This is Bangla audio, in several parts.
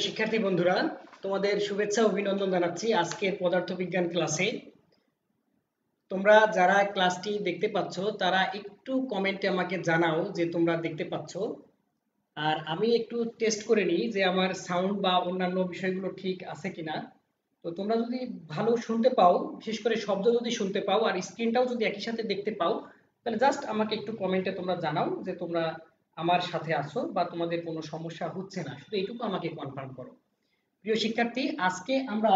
শিক্ষার্থী বন্ধুরা, তোমাদের শুভেচ্ছা অভিনন্দন জানাচ্ছি আজকের পদার্থবিজ্ঞান ক্লাসে। তোমরা যারা ক্লাসটি দেখতে পাচ্ছ তারা একটু কমেন্টে আমাকে জানাও যে তোমরা দেখতে পাচ্ছ। আর আমি একটু টেস্ট করে নিই যে আমার সাউন্ড বা অন্যান্য বিষয়গুলো ঠিক আছে কিনা। তো তোমরা যদি ভালো শুনতে পাও, বিশেষ করে শব্দ যদি শুনতে পাও আর স্ক্রিনটাও যদি একই সাথে দেখতে পাও, তাহলে জাস্ট আমাকে একটু কমেন্টে তোমরা জানাও যে তোমরা আমার সাথে আছো বা তোমাদের কোনো সমস্যা হচ্ছে না, শুধু এইটুকু আমাকে কনফার্ম করো। প্রিয় শিক্ষার্থী, আজকে আমরা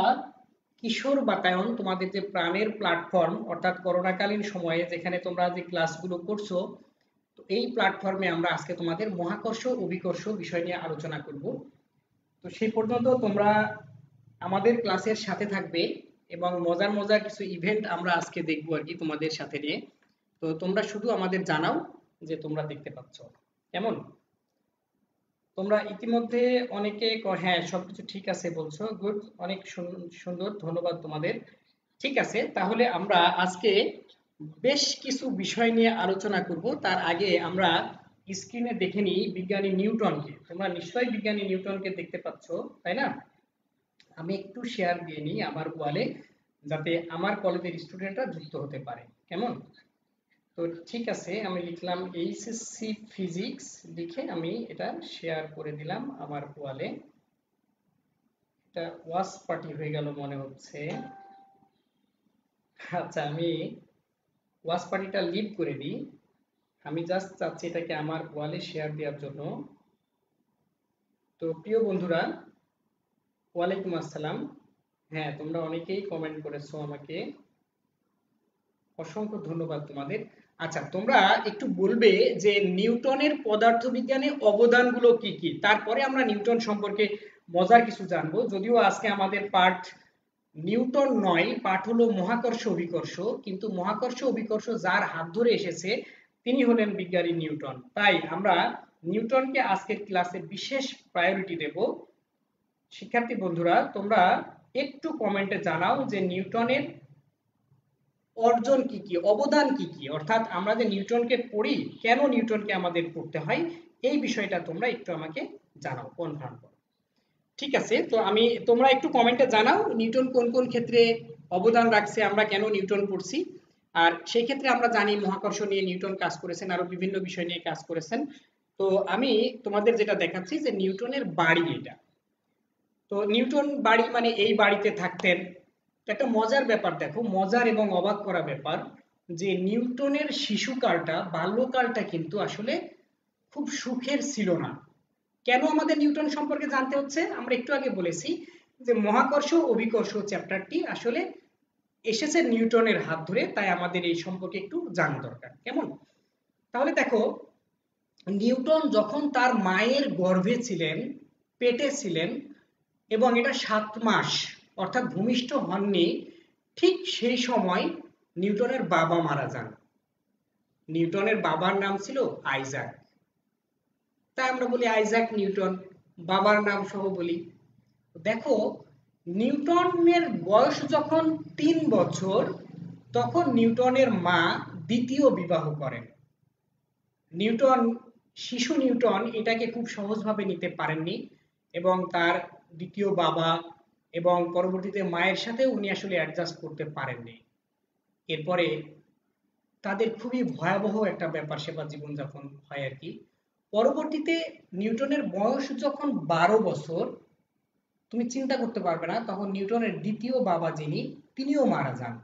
কিশোর বাতায়ন, তোমাদের যে প্রাণের প্ল্যাটফর্ম, অর্থাৎ করোনাকালীন সময়ে যেখানে তোমরা যে ক্লাসগুলো করছো, তো এই প্ল্যাটফর্মে আমরা আজকে তোমাদের মহাকর্ষ অভিকর্ষ বিষয় নিয়ে আলোচনা করব। তো সেই পর্যন্ত তোমরা আমাদের ক্লাসের সাথে থাকবে এবং মজার মজার কিছু ইভেন্ট আমরা আজকে দেখবো আর কি তোমাদের সাথে নিয়ে। তো তোমরা শুধু আমাদের জানাও যে তোমরা দেখতে পাচ্ছ কেমন। তোমরা ইতিমধ্যে অনেকে হ্যাঁ সবকিছু ঠিক আছে বলছো, গুড, অনেক সুন্দর, ধন্যবাদ তোমাদের। ঠিক আছে, তাহলে আমরা আজকে বেশ কিছু বিষয় নিয়ে আলোচনা করব। তার আগে আমরা স্ক্রিনে দেখে নিই বিজ্ঞানী নিউটনকে। তোমরা নিশ্চয়ই বিজ্ঞানী নিউটনকে দেখতে পাচ্ছ, তাই না? আমি একটু শেয়ার দিয়ে নিই আমার ওয়ালে, যাতে আমার কলেজের স্টুডেন্টরা যুক্ত হতে পারে, কেমন? তো ঠিক আছে, আমি লিখলাম এইচএসসি ফিজিক্স, লিখে আমি এটা শেয়ার করে দিলাম আমার ওয়ালে। এটা ওয়াচ পার্টি হয়ে গেল মনে হচ্ছে। আচ্ছা, আমি ওয়াচ পার্টিটা লিভ করে দিই। আমি জাস্ট চাচ্ছি এটাকে আমার ওয়ালে শেয়ার দেওয়ার জন্য। তো প্রিয় বন্ধুরা, ওয়ালাইকুম আসসালাম। হ্যাঁ, তোমরা অনেকেই কমেন্ট করেছো আমাকে, অসংখ্য ধন্যবাদ তোমাদের। আচ্ছা, তোমরা একটু বলবে যে নিউটনের পদার্থবিজ্ঞানে অবদানগুলো কি কি, তারপরে আমরা নিউটন সম্পর্কে মজার কিছু জানবো। যদিও আজকে আমাদের পাঠ নিউটন নয়, পাঠ হলো মহাকর্ষ অভিকর্ষ, কিন্তু মহাকর্ষ অভিকর্ষ যার হাত ধরে এসেছে তিনি হলেন বিজ্ঞানী নিউটন। তাই আমরা নিউটনকে আজকের ক্লাসে বিশেষ প্রায়োরিটি দেব। শিক্ষার্থী বন্ধুরা, তোমরা একটু কমেন্টে জানাও যে নিউটনের অর্জন কি কি, অবদান কি কি, অর্থাৎ আমরা যে নিউটনকে পড়ি, কেন নিউটনকে আমাদের পড়তে হয়, এই বিষয়টা তোমরা একটু আমাকে জানাও, কনফার্ম করো। ঠিক আছে, তো তোমরা একটু কমেন্টে জানাও নিউটন কোন কোন ক্ষেত্রে অবদান রাখছে, আমরা কেন নিউটন পড়ছি। আর সেই ক্ষেত্রে আমরা জানি মহাকর্ষ নিয়ে নিউটন কাজ করেছেন, আরো বিভিন্ন বিষয় নিয়ে কাজ করেছেন। তো আমি তোমাদের যেটা দেখাচ্ছি যে নিউটনের বাড়ি এটা। তো নিউটন বাড়ি মানে এই বাড়িতে থাকতেন। একটা মজার ব্যাপার দেখো, মজার এবং অবাক করা ব্যাপার, যে নিউটনের শিশুকালটা, বাল্যকালটা কিন্তু আসলে খুব সুখের ছিল না। কেন আমাদের নিউটন সম্পর্কে জানতে হচ্ছে? আমরা একটু আগে বলেছি যে মহাকর্ষ অভিকর্ষ চ্যাপ্টারটি আসলে এসেছে নিউটনের হাত ধরে, তাই আমাদের এই সম্পর্কে একটু জানা দরকার, কেমন? তাহলে দেখো, নিউটন যখন তার মায়ের গর্ভে ছিলেন, পেটে ছিলেন, এবং এটা 7 মাস, অর্থাৎ ভূমিষ্ঠ হননি, ঠিক সেই সময় নিউটনের বাবা মারা যান। নিউটনের বাবার নাম ছিল আইজাক, তাই আমরা বলি আইজাক নিউটন, বাবার নাম সহ বলি। দেখো, নিউটনের বয়স যখন 3 বছর, তখন নিউটনের মা দ্বিতীয় বিবাহ করেন। নিউটন, শিশু নিউটন এটাকে খুব সহজভাবে নিতে পারেননি, এবং তার দ্বিতীয় বাবা এবং পরবর্তীতে মায়ের সাথে উনি আসলে অ্যাডজাস্ট করতে পারেননি। এরপরে তাদের খুবই ভয়াবহ একটা ব্যাপার সেবা জীবনযাপন হয় আর কি। পরবর্তীতে নিউটনের বয়স যখন 12 বছর, তুমি চিন্তা করতে পারবে না, তখন নিউটনের দ্বিতীয় বাবা যিনি, তিনিও মারা যান।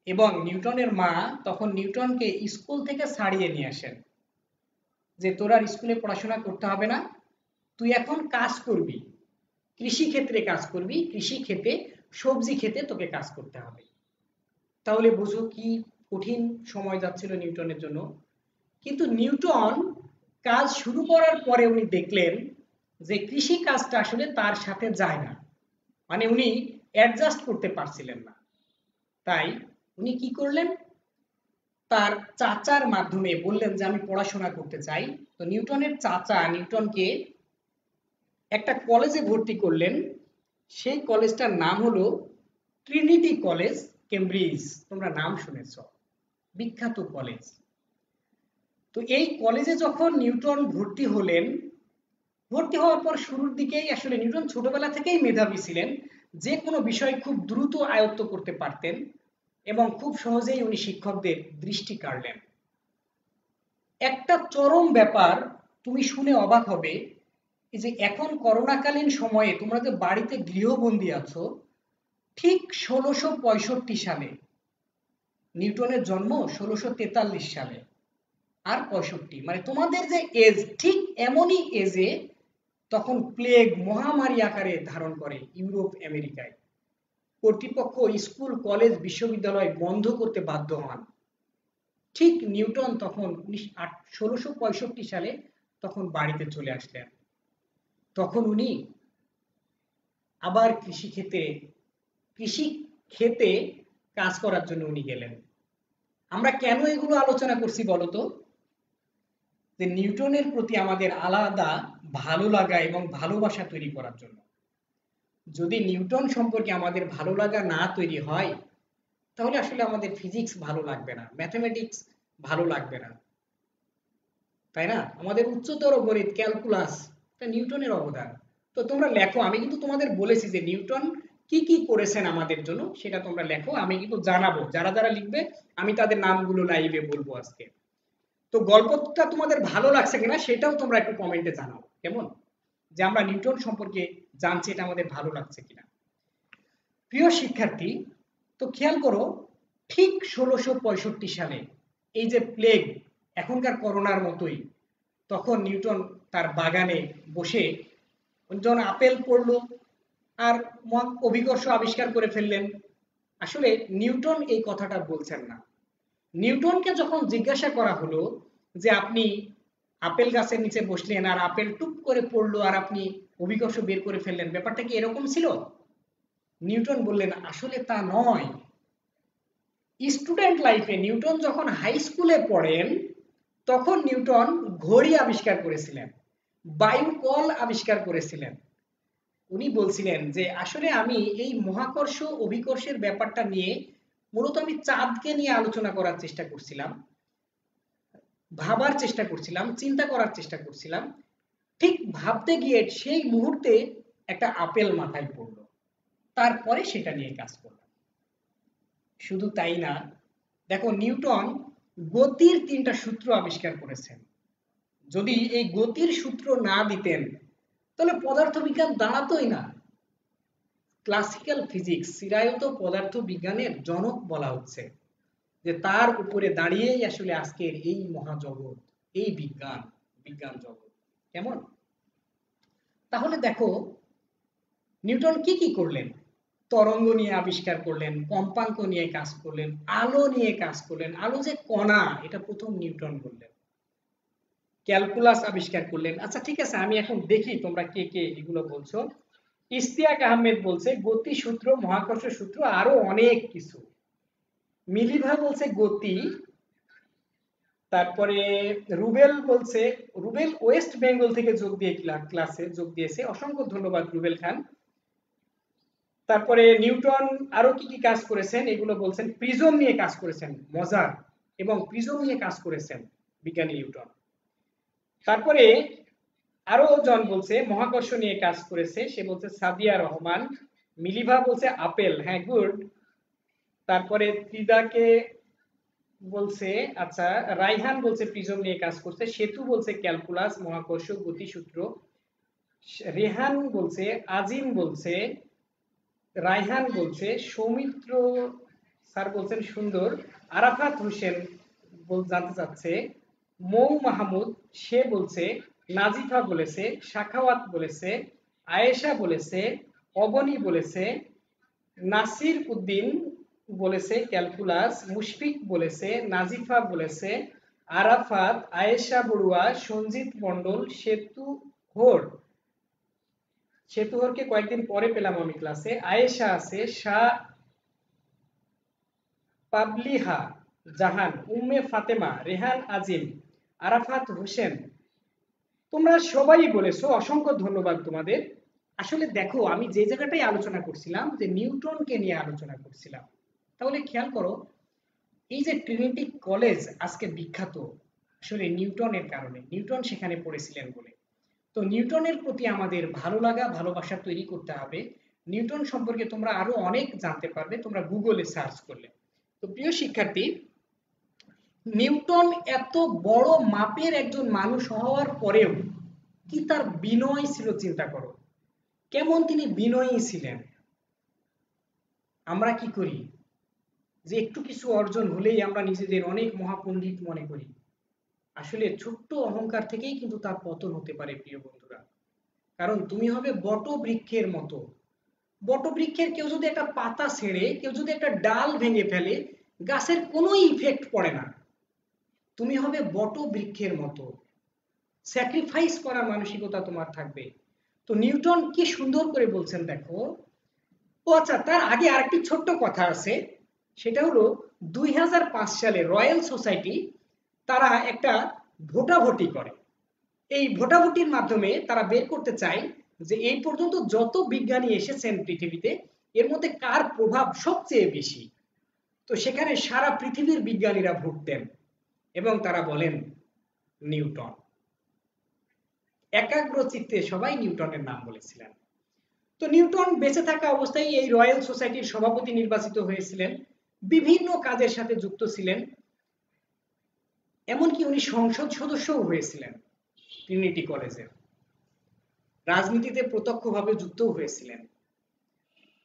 এবং নিউটনের মা তখন নিউটনকে স্কুল থেকে ছাড়িয়ে নিয়ে আসেন, যে তোর আর স্কুলে পড়াশোনা করতে হবে না, তুই এখন কাজ করবি, কৃষি ক্ষেত্রে কাজ করবি, কৃষি ক্ষেতে, সবজি খেতে তোকে কাজ করতে হবে। তাহলে বুঝো কি কঠিন সময় যাচ্ছিল নিউটনের জন্য। কিন্তু নিউটন কাজ শুরু করার পরে উনি দেখলেন যে কৃষি কাজটা আসলে তার সাথে যায় না, মানে উনি অ্যাডজাস্ট করতে পারছিলেন না। তাই উনি কি করলেন, তার চাচার মাধ্যমে বললেন যে আমি পড়াশোনা করতে চাই। তো নিউটনের চাচা নিউটনকে একটা কলেজে ভর্তি করলেন। সেই কলেজটার নাম হলো ট্রিনিটি কলেজ, কেমব্রিজ। তোমরা নাম শুনেছ, বিখ্যাত কলেজ। তো এই কলেজে যখন নিউটন ভর্তি হলেন, ভর্তি হওয়ার পর শুরুর দিকেই আসলে নিউটন ছোটবেলা থেকেই মেধাবী ছিলেন, যে কোনো বিষয় খুব দ্রুত আয়ত্ত করতে পারতেন এবং খুব সহজেই উনি শিক্ষকদের দৃষ্টি কাড়লেন। একটা চরম ব্যাপার তুমি শুনে অবাক হবে, এই যে এখন করোনাকালীন সময়ে তোমরা যে বাড়িতে গৃহবন্দী আছো, ঠিক 1665 সালে নিউটনের জন্ম, 1643 সালে আর 65, মানে তোমাদের যে এজ ঠিক এমনই এজে তখন প্লেগ মহামারী আকারে ধারণ করে ইউরোপ আমেরিকায়। কর্তৃপক্ষ স্কুল কলেজ বিশ্ববিদ্যালয় বন্ধ করতে বাধ্য হন। ঠিক নিউটন তখন 1665 সালে তখন বাড়িতে চলে আসলেন। তখন উনি আবার কৃষি ক্ষেতে কাজ করার জন্য উনি গেলেন। আমরা কেন এগুলো আলোচনা করছি বলতো? যে নিউটনের প্রতি আমাদের আলাদা ভালো লাগা এবং ভালোবাসা তৈরি করার জন্য। যদি নিউটন সম্পর্কে আমাদের ভালো লাগা না তৈরি হয়, তাহলে আসলে আমাদের ফিজিক্স ভালো লাগবে না, ম্যাথমেটিক্স ভালো লাগবে না, তাই না? আমাদের উচ্চতর গণিত, ক্যালকুলাস, এটা নিউটনের অবদান। তো তোমরা লেখো, আমি কিন্তু তোমাদের বলেছি যে নিউটন কি কি করেছেন আমাদের জন্য, সেটা তোমরা লেখো, আমি কিন্তু জানাবো। যারা যারা লিখবে আমি তাদের নামগুলো লাইভে বলবো আজকে। তো গল্পটা তোমাদের ভালো লাগছে কিনা সেটাও তোমরা একটু কমেন্টে জানাও, কেমন? যে আমরা নিউটন সম্পর্কে জানছি, এটা আমাদের ভালো লাগছে কিনা। প্রিয় শিক্ষার্থী, তো খেয়াল করো, ঠিক 1665 সালে এই যে প্লেগ, এখনকার করোনার মতোই, তখন নিউটন তার বাগানে বসে যখন আপেল পড়লো আর অভিকর্ষ আবিষ্কার করে ফেললেন। আসলে নিউটন এই কথাটা বলছেন না। নিউটনকে যখন জিজ্ঞাসা করা হলো যে আপনি আপেল গাছের নিচে বসলেন আর আপেল টুপ করে পড়লো আর আপনি অভিকর্ষ বের করে ফেললেন, ব্যাপারটা কি এরকম ছিল? নিউটন বললেন আসলে তা নয়। স্টুডেন্ট লাইফে নিউটন যখন হাই স্কুলে পড়েন, তখন নিউটন ঘড়ি আবিষ্কার করেছিলেন, বায়ু কল আবিষ্কার করেছিলেন। উনি বলছিলেন যে আসলে আমি এই মহাকর্ষ অভিকর্ষের ব্যাপারটা নিয়ে মূলত আমি চাঁদকে নিয়ে আলোচনা করার চেষ্টা করছিলাম, ভাবার চেষ্টা করছিলাম, চিন্তা করার চেষ্টা করছিলাম। ঠিক ভাবতে গিয়ে সেই মুহূর্তে একটা আপেল মাথায় পড়লো, তারপরে সেটা নিয়ে কাজ করলাম। শুধু তাই না, দেখো নিউটন গতির 3টা সূত্র আবিষ্কার করেছেন। যদি এই গতির সূত্র না দিতেন, তাহলে পদার্থবিজ্ঞান দাঁড়াতোই না। ক্লাসিক্যাল ফিজিক্স, চিরায়ত পদার্থ বিজ্ঞানের জনক বলা হচ্ছে, যে তার উপরে দাঁড়িয়েই আসলে আজকের এই মহাজগৎ, এই বিজ্ঞান, বিজ্ঞান জগৎ, কেমন? তাহলে দেখো নিউটন কি কি করলেন। তরঙ্গ নিয়ে আবিষ্কার করলেন, কম্পাঙ্ক নিয়ে কাজ করলেন, আলো নিয়ে কাজ করলেন। আলো যে কণা, এটা প্রথম নিউটন বললেন। ক্যালকুলাস আবিষ্কার করলেন। আচ্ছা ঠিক আছে, আমি এখন দেখি তোমরা কে কে এগুলো বলছো। ইশতিয়াক আহমেদ বলছে গতি সূত্র, মহাকর্ষ সূত্র, আরো অনেক কিছু। মিলিভা বলছে গতি। তারপরে রুবেল বলছে, রুবেল ওয়েস্ট বেঙ্গল থেকে যোগ দিয়ে ক্লাসে যোগ দিয়েছে, অসংখ্য ধন্যবাদ রুবেল খান। তারপরে নিউটন আরো কি কি কাজ করেছেন এগুলো বলছেন। প্রিজম নিয়ে কাজ করেছেন, মজার, এবং প্রিজম নিয়ে কাজ করেছেন বিজ্ঞানী নিউটন। তারপরে আরো জন বলছে মহাকর্ষ নিয়ে কাজ করেছে, সে বলছে সাদিয়া রহমান। মিলিভা বলছে আপেল, হ্যাঁ গুড। তারপরে ত্রিদাকে বলছে, আচ্ছা রাইহান বলছে প্রিজম নিয়ে কাজ করছে। সেতু বলছে ক্যালকুলাস, মহাকর্ষ, গতিসূত্র। রেহান বলছে, আজিম বলছে, রায়হান বলছে, সৌমিত্র স্যার বলছেন সুন্দর। আরাফাত হোসেন জানতে চাচ্ছে। মৌ মাহমুদ সে বলছে, নাজিফা বলেছে, শাখাওয়াত বলেছে, আয়েশা বলেছে, অবনী বলেছে, নাসির উদ্দিন বলেছে ক্যালকুলাস, মুশফিক বলেছে, নাজিফা বলেছে, আরাফাত, আয়েশা বড়ুয়া, সঞ্জিত মন্ডল, সেতুহরকে কয়েকদিন পরে পেলাম আমি ক্লাসে। আয়েশা আছে, শাহ পাবলিহা জাহান, উম্মে ফাতেমা, রেহান আজিম, আরাফাত হোসেন, তোমরা সবাই বলেছো, অসংখ্য ধন্যবাদ তোমাদের। আসলে দেখো আমি যে জায়গাটাই আলোচনা করছিলাম, যে নিউটনকে নিয়ে আলোচনা করছিলাম, তাহলে খেয়াল করো এই যে ট্রিনিটি কলেজ আজকে বিখ্যাত, আসলে নিউটনের কারণে, নিউটন সেখানে পড়েছিলেন বলে। তো নিউটনের প্রতি আমাদের ভালো লাগা ভালোবাসা তৈরি করতে হবে। নিউটন সম্পর্কে তোমরা আরো অনেক জানতে পারবে তোমরা গুগলে সার্চ করলে। তো প্রিয় শিক্ষার্থী, নিউটন এত বড় মাপের একজন মানুষ হওয়ার পরেও কি তার বিনয় ছিল চিন্তা করো। কেমন তিনি বিনয়ী ছিলেন। আমরা কি করি যে একটু কিছু অর্জন হলেই আমরা নিজেদের অনেক মহাপণ্ডিত মনে করি। আসলে ছোট্ট অহংকার থেকেই কিন্তু তার পতন হতে পারে প্রিয় বন্ধুরা। কারণ তুমি হবে বটবৃক্ষের মতো। বটবৃক্ষের কেউ যদি একটা পাতা ছেড়ে কেউ যদি একটা ডাল ভেঙে ফেলে গাছের কোনো ইফেক্ট পড়ে না। তুমি হবে বটবৃক্ষের মতো, স্যাক্রিফাইস করার মানসিকতা তোমার থাকবে। তো নিউটন কি সুন্দর করে বলছেন দেখো। ও আচ্ছা, তার আগে আরেকটি ছোট্ট কথা আছে। সেটা হলো 2005 সালে রয়্যাল সোসাইটি তারা একটা ভোটাভুটি করে। এই ভোটাভুটির মাধ্যমে তারা বের করতে চায় যে এই পর্যন্ত যত বিজ্ঞানী এসেছেন পৃথিবীতে এর মধ্যে কার প্রভাব সবচেয়ে বেশি। তো সেখানে সারা পৃথিবীর বিজ্ঞানীরা ভোট দেন এবং তারা বলেন নিউটন। একাগ্র চিত্তে সবাই নিউটনের নাম বলেছিলেন। তো নিউটন বেঁচে থাকা অবস্থায় এই রয়্যাল সোসাইটির সভাপতি নির্বাচিত হয়েছিলেন, বিভিন্ন কাজের সাথে যুক্ত ছিলেন, এমনকি উনি সংসদ সদস্যও হয়েছিলেন ট্রিনিটি কলেজের, রাজনীতিতে প্রত্যক্ষভাবে যুক্তও হয়েছিলেন।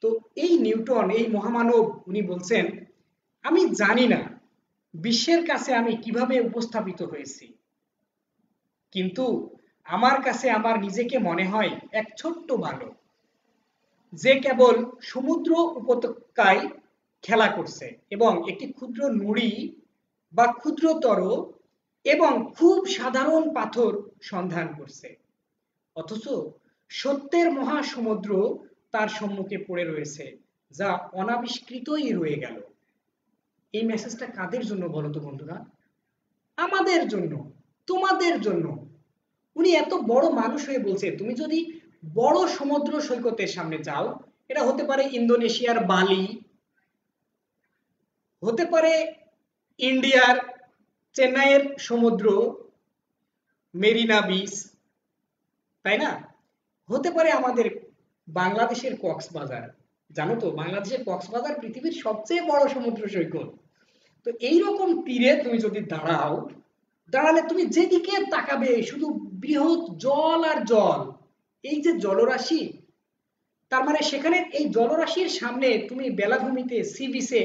তো এই নিউটন, এই মহামানব, উনি বলছেন আমি জানি না বিশ্বের কাছে আমি কিভাবে উপস্থাপিত হয়েছি, কিন্তু আমার কাছে আমার নিজেকে মনে হয় এক ছোট্ট বালক যে কেবল সমুদ্র উপত্যকায় খেলা করছে এবং একটি ক্ষুদ্র নুড়ি বা ক্ষুদ্রতর এবং খুব সাধারণ পাথর সন্ধান করছে, অথচ সত্যের মহাসমুদ্র তার সম্মুখে পড়ে রয়েছে যা অনাবিষ্কৃতই রয়ে গেল। এই মেসেজটা কাদের জন্য বলো তো বন্ধুরা? আমাদের জন্য, তোমাদের জন্য। উনি এত বড় মানুষ হয়ে বলছে তুমি যদি বড় সমুদ্র সৈকতের সামনে যাও, এটা হতে পারে ইন্দোনেশিয়ার বালি, হতে পারে ইন্ডিয়ার চেন্নাইয়ের সমুদ্র মেরিনা বিচ, তাই না? হতে পারে আমাদের বাংলাদেশের কক্সবাজার। জানো তো বাংলাদেশের কক্সবাজার পৃথিবীর সবচেয়ে বড় সমুদ্র সৈকত। তো এইরকম তীরে তুমি যদি দাঁড়াও, দাঁড়ালে তুমি যেদিকে তাকাবে শুধু বৃহৎ জল আর জল। এই যে জলরাশি, তার মানে সেখানে এই জলরাশির সামনে তুমি বেলাভূমিতে সি বিচে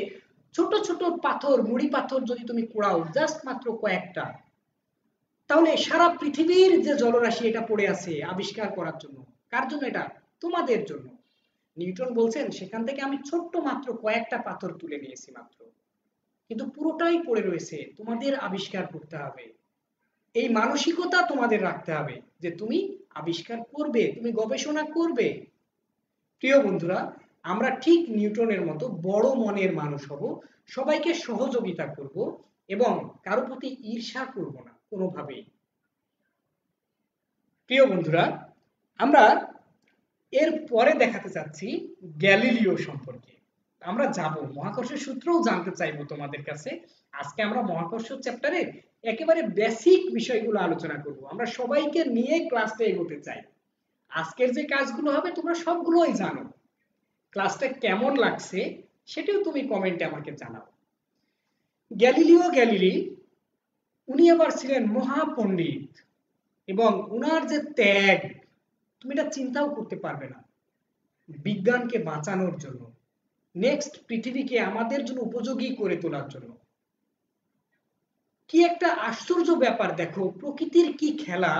ছোট ছোট পাথর, মুড়ি পাথর যদি তুমি কুড়াও জাস্ট মাত্র কয়েকটা, তাহলে সারা পৃথিবীর যে জলরাশি এটা পড়ে আছে আবিষ্কার করার জন্য। কার জন্য এটা? তোমাদের জন্য। নিউটন বলছেন সেখান থেকে আমি ছোট্ট মাত্র কয়েকটা পাথর তুলে নিয়েছি মাত্র, কিন্তু পুরোটাই পড়ে রয়েছে, তোমাদের আবিষ্কার করতে হবে। এই মানসিকতা তোমাদের রাখতে হবে যে তুমি আবিষ্কার করবে, তুমি গবেষণা করবে। প্রিয় বন্ধুরা, আমরা ঠিক নিউটনের মতো বড় মনের মানুষ হব, সবাইকে সহযোগিতা করব এবং কারো প্রতি ঈর্ষা করব না কোনোভাবেই। প্রিয় বন্ধুরা, আমরা এর পরে দেখাতে চাচ্ছি গ্যালিলিও সম্পর্কে। আমরা যাব মহাকর্ষের সূত্রও জানতে চাইবো তোমাদের কাছে। আজকে আমরা মহাকর্ষ চ্যাপ্টারে একেবারে বেসিক বিষয়গুলো আলোচনা করব। আমরা সবাইকে নিয়ে ক্লাসটা এগোতে চাই। আজকের যে কাজগুলো হবে তোমরা সবগুলোই জানো। ক্লাসটা কেমন লাগছে সেটাও তুমি কমেন্টে আমাকে জানাও। গ্যালিলিও গ্যালিলি, উনি আবার ছিলেন মহাপণ্ডিত এবং উনার যে ত্যাগ তুমি এটা চিন্তাও করতে পারবে না। বিজ্ঞানকে বাঁচানোর জন্য, নেক্সট পৃথিবীকে আমাদের জন্য উপযোগী করে তোলার জন্য। কি একটা আশ্চর্য ব্যাপার দেখো, প্রকৃতির কি খেলা।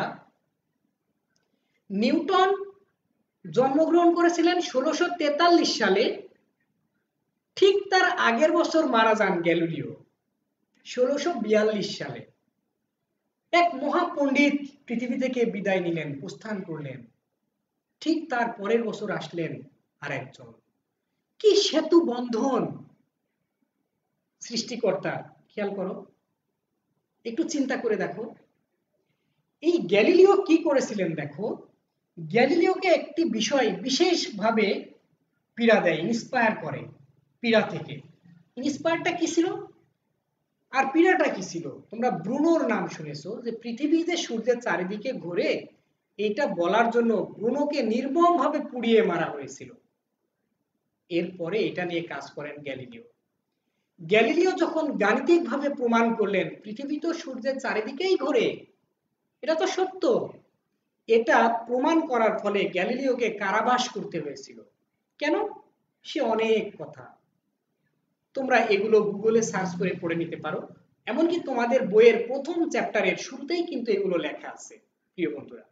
নিউটন জন্মগ্রহণ করেছিলেন 1643 সালে, ঠিক তার আগের বছর মারা যান গ্যালিলিও 1642 সালে। এক মহাপণ্ডিত পৃথিবী থেকে বিদায় নিলেন, প্রস্থান করলেন। ঠিক তার পরের বছর আসলেন আরেকজন। কি সেতু বন্ধন সৃষ্টিকর্তা, খেয়াল করো, একটু চিন্তা করে দেখো। এই গ্যালিলিও কি করেছিলেন দেখো। গ্যালিলিওকে একটি বিষয় বিশেষভাবে পীড়া দেয়, ইন্সপায়ার করে। পীড়া থেকে ইন্সপায়ারটা কি ছিল আর পীড়াটা কি ছিল? তোমরা ব্রুনোর নাম শুনেছো যে পৃথিবী যে সূর্যের চারিদিকে ঘোরে, এটা বলার জন্য ব্রুনোকে নির্মমভাবে পুড়িয়ে মারা হয়েছিল। এরপরে এটা নিয়ে কাজ করেন গ্যালিলিও। গ্যালিলিও যখন গাণিতিকভাবে প্রমাণ করলেন পৃথিবী তো সূর্যের চারিদিকেই ঘোরে, এটা তো সত্য, এটা প্রমাণ করার ফলে গ্যালিলিওকে কারাবাস করতে হয়েছিল। কেন? সে অনেক কথা, তোমরা এগুলো গুগলে সার্চ করে পড়ে নিতে পারো, এমনকি তোমাদের বইয়ের প্রথম চ্যাপ্টারের শুরুতেই কিন্তু এগুলো লেখা আছে প্রিয় বন্ধুরা।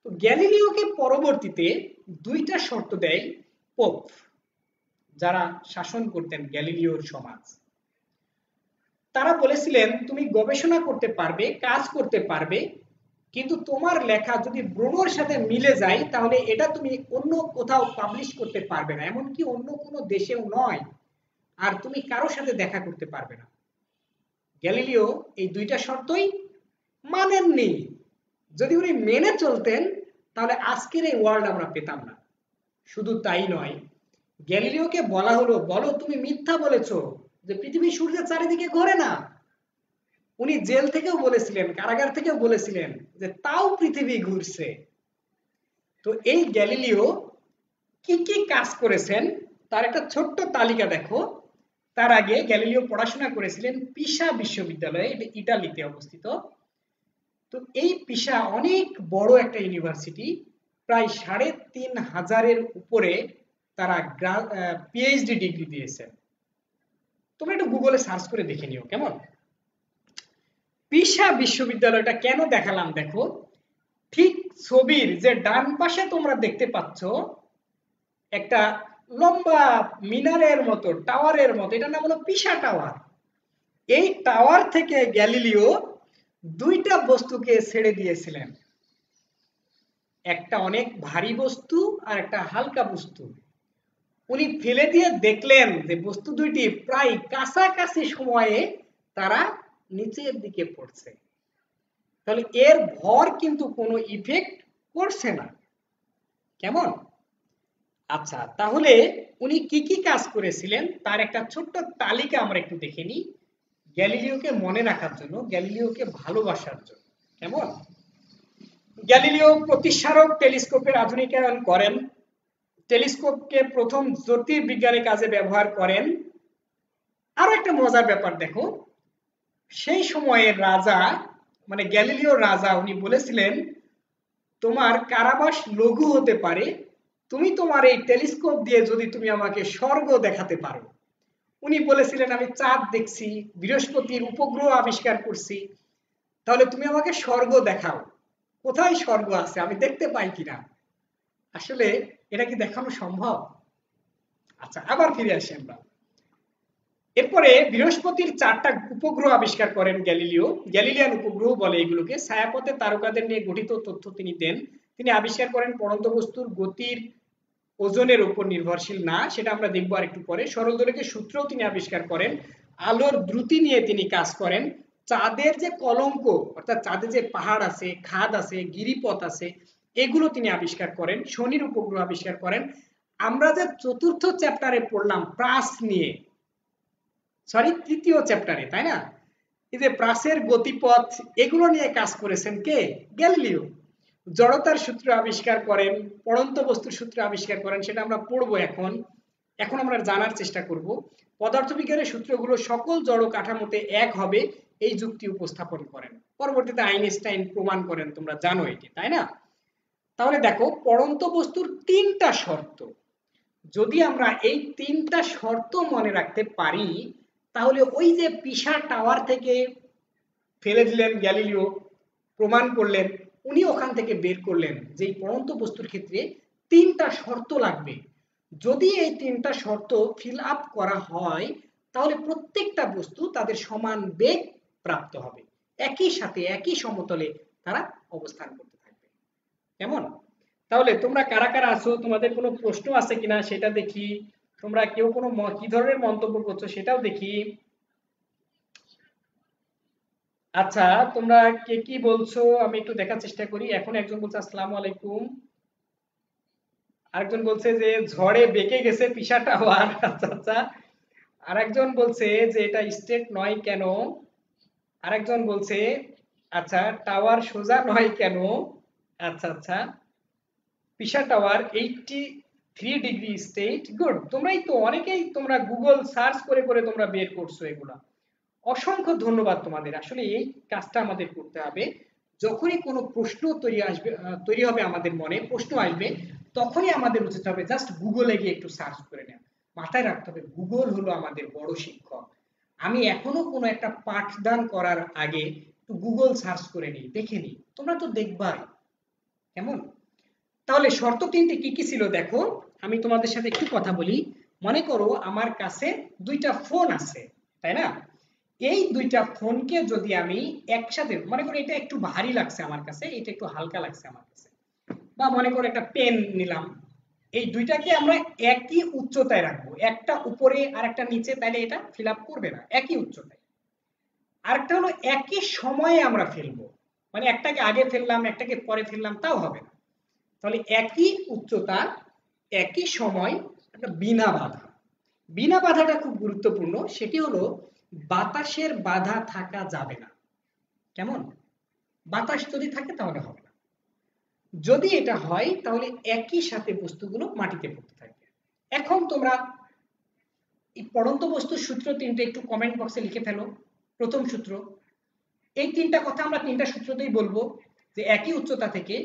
তো গ্যালিলিওকে পরবর্তীতে দুইটা শর্ত দেয় পোপ, যারা শাসন করতেন গ্যালিলিওর সমাজ। তারা বলেছিলেন তুমি গবেষণা করতে পারবে, কাজ করতে পারবে, কিন্তু তোমার লেখা যদি ব্রুনোর সাথে মিলে যায় তাহলে এটা তুমি অন্য কোথাও পাবলিশ করতে পারবে না, এমনকি অন্য কোনো দেশেও নয়, আর তুমি কারোর সাথে দেখা করতে পারবে না। গ্যালিলিও এই দুইটা শর্তই মানেননি। যদি উনি মেনে চলতেন তাহলে আজকের এই ওয়ার্ল্ড আমরা পেতাম না। শুধু তাই নয়, গ্যালিলিওকে বলা হলো বলো তুমি মিথ্যা বলেছো যে পৃথিবী সূর্যের চারিদিকে ঘোরে না। উনি জেল থেকেও বলেছিলেন, কারাগার থেকেও বলেছিলেন যে তাও পৃথিবী ঘুরছে। তো এই গ্যালিলিও কি কি কাজ করেছেন তার একটা ছোট্ট তালিকা দেখো। তার আগে গ্যালিলিও পড়াশোনা করেছিলেন পিসা বিশ্ববিদ্যালয়ে, এটা ইটালিতে অবস্থিত। তো এই পিসা অনেক বড় একটা ইউনিভার্সিটি, প্রায় ৩,৫০০-এর উপরে তারা পিএইচডি ডিগ্রি দিয়েছেন। তোমরা একটু গুগলে সার্চ করে দেখে নিও কেমন। পিসা বিশ্ববিদ্যালয়টা কেন দেখালাম দেখো, ঠিক ছবির যে ডান পাশে তোমরা দেখতে পাচ্ছ একটা লম্বা মিনারের মতো, টাওয়ারের মতো, এটা নাম হলো পিসা টাওয়ার। এই টাওয়ার থেকে গ্যালিলিও দুইটা বস্তুকে ছেড়ে দিয়েছিলেন, একটা অনেক ভারী বস্তু আর একটা হালকা বস্তু। উনি ফেলে দিয়ে দেখলেন যে বস্তু দুইটি প্রায় কাছাকাছি সময়ে তারা নিচের দিকে পড়ছে, তাহলে এর ভর কিন্তু কোনো ইফেক্ট করছে না। কেমন? আচ্ছা, তাহলে উনি কি কি কাজ করেছিলেন তার একটা ছোট্ট তালিকা আমরা একটু দেখে নিই, গ্যালিলিওকে মনে রাখার জন্য, গ্যালিলিওকে ভালোবাসার জন্য। কেমন? গ্যালিলিও প্রতিসারক টেলিস্কোপের আধুনিকায়ন করেন, টেলিস্কোপকে প্রথম জ্যোতির্বিজ্ঞানের কাজে ব্যবহার করেন। আরো একটা মজার ব্যাপার দেখো, সেই সময়ের রাজা মানে গ্যালিলিওর রাজা, উনি বলেছিলেন তোমার কারাবাস লঘু হতে পারে, তুমি তোমার এই টেলিস্কোপ দিয়ে যদি তুমি আমাকে স্বর্গ দেখাতে পারো। উনি বলেছিলেন আমি চাঁদ দেখছি, বৃহস্পতির উপগ্রহ আবিষ্কার করছি, তাহলে তুমি আমাকে স্বর্গ দেখাও, কোথায় স্বর্গ আছে আমি দেখতে পাই কিনা। আসলে এটা কি দেখানো সম্ভব? আচ্ছা, আবার ফিরে আসি আমরা। এরপরে বৃহস্পতির 4টা উপগ্রহ আবিষ্কার করেন গ্যালিলিও, গ্যালিলিয়ান উপগ্রহ বলে এগুলোকে, ছায়াপথে তারকাদের নিয়ে গঠিত তথ্য তিনি দেন। তিনি আবিষ্কার করেন পড়ন্ত বস্তুর গতির ওজনের উপর নির্ভরশীল না, সেটা আমরা দেখবো আর একটু পরে। সরলদৈর্ঘ্যের সূত্রও তিনি আবিষ্কার করেন, আলোর দ্রুতি নিয়ে তিনি কাজ করেন, চাঁদের যে কলঙ্ক অর্থাৎ চাঁদে যে পাহাড় আছে, খাদ আছে, গিরিপথ আছে, এগুলো তিনি আবিষ্কার করেন, শনির উপগ্রহ আবিষ্কার করেন। আমরা যে চতুর্থ চ্যাপ্টারে পড়লাম প্রাস নিয়ে, সরি তৃতীয় চ্যাপ্টারে, তাই না, এই যে প্রাসের গতিপথ এগুলো নিয়ে কাজ করেছেন কে? গ্যালিলিও। জড়তার সূত্র আবিষ্কার করেন, পড়ন্ত বস্তুর সূত্র আবিষ্কার করেন, সেটা আমরা পড়বো এখন। এখন আমরা জানার চেষ্টা করব পদার্থবিজ্ঞানের সূত্রগুলো সকল জড় কাঠামোতে এক হবে এই যুক্তি উপস্থাপন করেন। পরবর্তীতে আইনস্টাইন প্রমাণ করেন, তোমরা জানো এটি, তাই না? তাহলে দেখো পড়ন্ত বস্তুর 3টা শর্ত, যদি আমরা এই 3টা শর্ত মনে রাখতে পারি তাহলে ওই যে পিসা টাওয়ার থেকে ফেলে দিলেন গ্যালিলিও, প্রমাণ করলেন, উনি ওখান থেকে বের করলেন যে এই পড়ন্ত বস্তুর ক্ষেত্রে 3টা শর্ত লাগবে। যদি এই 3টা শর্ত ফিল আপ করা হয় তাহলে প্রত্যেকটা বস্তু তাদের সমান বেগ প্রাপ্ত হবে, একই সাথে একই সমতলে তারা অবস্থান করতে থাকবে। কেমন? তাহলে তোমরা কারা কারা আছো, তোমাদের কোনো প্রশ্ন আছে কিনা সেটা দেখি, তোমরা কেউ কোনো কি ধরনের মন্তব্য করছো সেটাও দেখি। আচ্ছা, তোমরা কে কি বলছো আমি একটু দেখার চেষ্টা করি। এখন একজন বলছে আসসালামু আলাইকুম, আরেকজন বলছে যে ঝড়ে বেঁকে গেছে পিসা টাওয়ার। আচ্ছা আচ্ছা, আরেকজন বলছে যে এটা স্ট্রেট নয় কেন, আরেকজন বলছে আচ্ছা টাওয়ার সোজা নয় কেন, আচ্ছা আচ্ছা, পিসা টাওয়ার 83 ডিগ্রি স্টেট, গুড। তোমরাই তো অনেকেই তোমরা গুগল সার্চ করে করে তোমরা বের করছো এগুলা। অসংখ্য ধন্যবাদ তোমাদের। আসলে এই কাজটা আমাদের করতে হবে। যখনই কোনো প্রশ্ন তৈরি হবে আমাদের মনে, প্রশ্ন আসবে, তখনই আমাদের উচিত হবে জাস্ট গুগলে গিয়ে একটু সার্চ করে নেওয়া। মাথায় রাখতে হবে গুগল হলো আমাদের বড় শিক্ষক। আমি এখনো কোনো একটা পাঠদান করার আগে একটু গুগল সার্চ করে নিই, দেখে নিই। তোমরা তো দেখবাই, কেমন? তাহলে শর্ত তিনটি কি কি ছিল দেখো, আমি তোমাদের সাথে একটু কথা বলি। মনে করো আমার কাছে দুইটা ফোন আছে, তাই না? এই দুইটা ফোনকে যদি আমি একসাথে, মনে করো এটা একটু ভারী লাগছে আমার কাছে, এটা একটু হালকা লাগছে আমার কাছে, বা মনে করো একটা পেন নিলাম, এই দুইটাকে আমরা একই উচ্চতায় রাখবো, একটা উপরে আর একটা নিচে, তাহলে এটা ফিল আপ করবে না, একই উচ্চতায়। আরেকটা হলো একই সময়ে আমরা ফেলবো, মানে একটাকে আগে ফেললাম একটাকে পরে ফেললাম, তাও হবে না। তাহলে একই উচ্চতা, একই সময়, একটা বিনা বাধা। বিনা বাধাটা খুব গুরুত্বপূর্ণ, সেটি হলো বাতাসের বাধা থাকা যাবে না। কেমন? বাতাস যদি থাকে তাহলে হবে না। যদি এটা হয় তাহলে একই সাথে বস্তুগুলো মাটিতে পড়তে থাকবে। এখন তোমরা এই পড়ন্ত বস্তুর সূত্র তিনটে একটু কমেন্ট বক্সে লিখে ফেলো। প্রথম সূত্র, এই তিনটা কথা আমরা তিনটা সূত্রতেই বলবো, যে একই উচ্চতা থেকে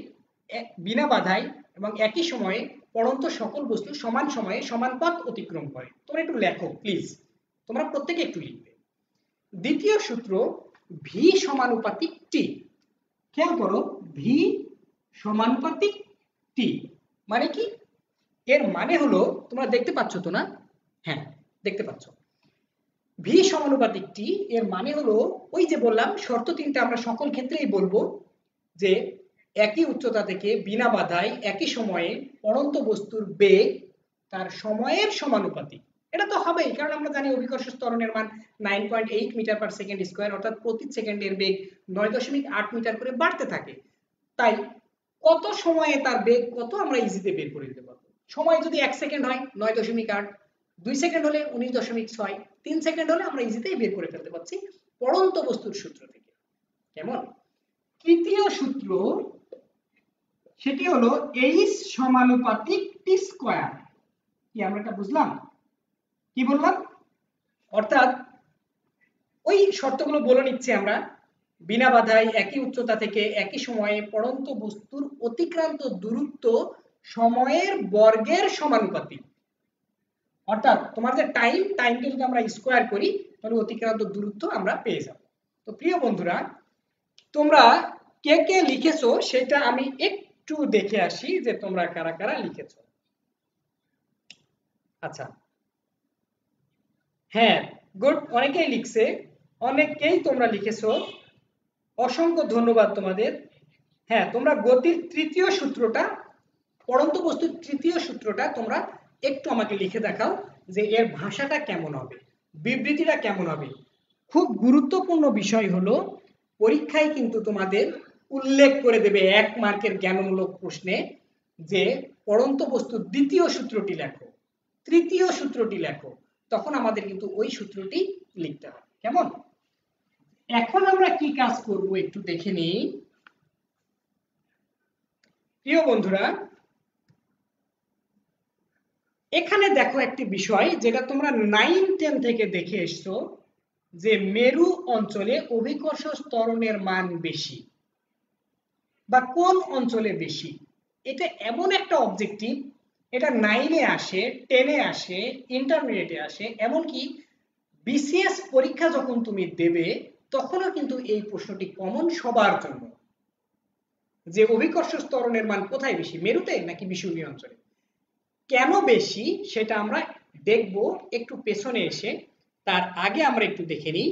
বিনা বাধায় এবং একই সময়ে পড়ন্ত সকল বস্তু সমান সময়ে সমান পথ অতিক্রম করে। তোমরা একটু লেখো প্লিজ, তোমরা প্রত্যেকে একটু লিখবে। দ্বিতীয় সূত্র, ভি সমানুপাতিক টি। খেয়াল করো, ভি সমানুপাতিক টি মানে কি? এর মানে হলো, তোমরা দেখতে পাচ্ছ তো না? হ্যাঁ, দেখতে পাচ্ছ। ভি সমানুপাতিক টি এর মানে হলো, ওই যে বললাম শর্ত তিনটা আমরা সকল ক্ষেত্রেই বলবো, যে একই উচ্চতা থেকে বিনা বাধায় একই সময়ে পড়ন্ত বস্তুর বেগ তার সময়ের সমানুপাতিক। এটা তো হবেই, কারণ আমরা জানি অভিকর্ষ ত্বরণের মান 9.8 মিটার পার সেকেন্ড স্কয়ার, অর্থাৎ প্রতি সেকেন্ডের বেগ 9.8 মিটার করে বাড়তে থাকে। তাই কত সময়ে তার বেগ কত আমরা ইজিতে বের করে দিতে পারবো। সময় যদি 1 সেকেন্ড হয় 9.8, 2 সেকেন্ড হলে 19.6, 3 সেকেন্ড হলে আমরা ইজিতেই বের করে ফেলতে পারছি পড়ন্ত বস্তুর সূত্র থেকে। কেমন? তৃতীয় সূত্র, সেটি হলো এইচ সমানুপাতিক টি স্কয়ার। কি আমরা এটা বুঝলাম? কি বললাম? অর্থাৎ ওই শর্তগুলো বলে নিচ্ছি আমরা। বিনা বাধায় একই উচ্চতা থেকে একই সময়ে পড়ন্ত বস্তুর অতিক্রান্ত দূরত্ব সময়ের বর্গের সমানুপাতিক। অর্থাৎ তোমার যে টাইমকে যদি আমরা স্কোয়ার করি তাহলে অতিক্রান্ত দূরত্ব আমরা পেয়ে যাব। তো প্রিয় বন্ধুরা, তোমরা কে কে লিখেছো সেটা আমি একটু দেখে আসি যে তোমরা কারা কারা লিখেছো। আচ্ছা, হ্যাঁ, গুড, অনেকেই লিখছে, অনেকেই তোমরা লিখেছো, অসংখ্য ধন্যবাদ তোমাদের। হ্যাঁ, তোমরা গতির তৃতীয় সূত্রটা, পড়ন্ত বস্তুর তৃতীয় সূত্রটা তোমরা একটু আমাকে লিখে দেখাও, যে এর ভাষাটা কেমন হবে, বিবৃতিটা কেমন হবে। খুব গুরুত্বপূর্ণ বিষয় হলো, পরীক্ষায় কিন্তু তোমাদের উল্লেখ করে দেবে 1 মার্কের জ্ঞানমূলক প্রশ্নে, যে পড়ন্ত বস্তুর দ্বিতীয় সূত্রটি লেখো, তৃতীয় সূত্রটি লেখো, তখন আমাদের কিন্তু ওই সূত্রটি লিখতে হবে। কেমন? এখন আমরা কি কাজ করব একটু দেখে নিই। প্রিয় বন্ধুরা, এখানে দেখো একটি বিষয় যেটা তোমরা 9-10 থেকে দেখে এসছো, যে মেরু অঞ্চলে অভিকর্ষ ত্বরণের মান বেশি, বা কোন অঞ্চলে বেশি। এটা এমন একটা অবজেক্টিভ, এটা 9-এ আসে, 10-এ আসে, ইন্টারমিডিয়েটে আসে, এমনকি বিসিএস পরীক্ষা যখন তুমি দেবে তখনও কিন্তু এই প্রশ্নটি কমন সবার জন্য, যে অভিকর্ষ ত্বরণের মান কোথায় বেশি, মেরুতে নাকি বিষুবীয় অঞ্চলে। কেন বেশি সেটা আমরা দেখব একটু পেছনে এসে। তার আগে আমরা একটু দেখে নিই,